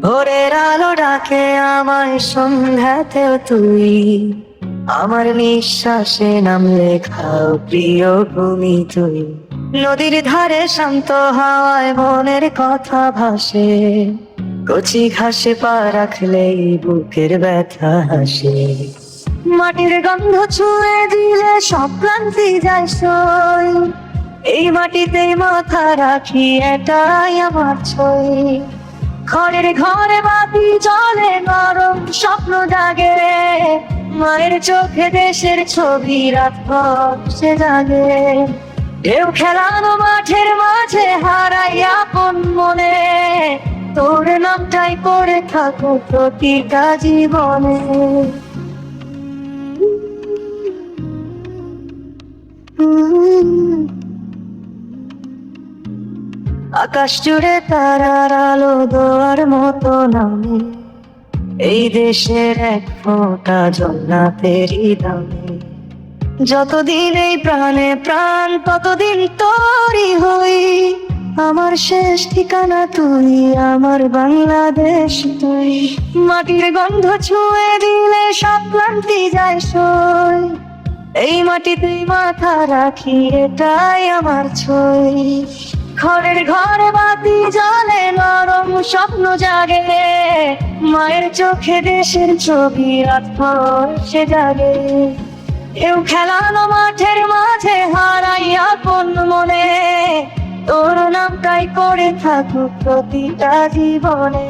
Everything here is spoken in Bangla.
ভোরের আলো ডাকে আমায়, সন্ধ্যাতেও তুই আমার নিঃশ্বাসে নাম লেখাও প্রিয় ভূমি তুই। নদীর ধারে শান্ত হাওয়ায় মনের কথা ভাসে, কচি ঘাসে পা রাখলেই বুকের ব্যথা হাসে। মাটির গন্ধ ছুঁয়ে দিলে সব ক্লান্তি যায় সই, এই মাটিতেই মাথা রাখি এটাই আমার ছই। ঘরের ঘরে বাতি জ্বলে, নরম স্বপ্ন জাগে, মায়ের চোখে দেশের ছবি রাত ভর সে জাগে। ঢেউ খেলানো মাঠের মাঝে হারাই আপন মনে, তোর নামটাই পড়ে থাকো প্রতিটা জীবনে। আকাশ জুড়ে তারার আলো দোয়ার মতো নামে, এই দেশের এক ফোঁটা জন্নাতেরই দামে। যতদিন এই প্রাণে প্রাণ, ততদিন তোরই হই। আমার শেষ ঠিকানা তুই, আমার বাংলাদেশ তুই। মাটির গন্ধ ছুঁয়ে দিলে সব ক্লান্তি যায় সই, এই মাটিতেই মাথা রাখি এটাই আমার ছই। ঘরের ঘরে বাতি জ্বলে, নরম স্বপ্ন জাগে, মায়ের চোখে দেশের ছবি রাত ভর সে জাগে। কেউ খেলানো মাঠের মাঝে হারাই আপন মনে, তোর নামটাই করে থাকুক প্রতিটা জীবনে।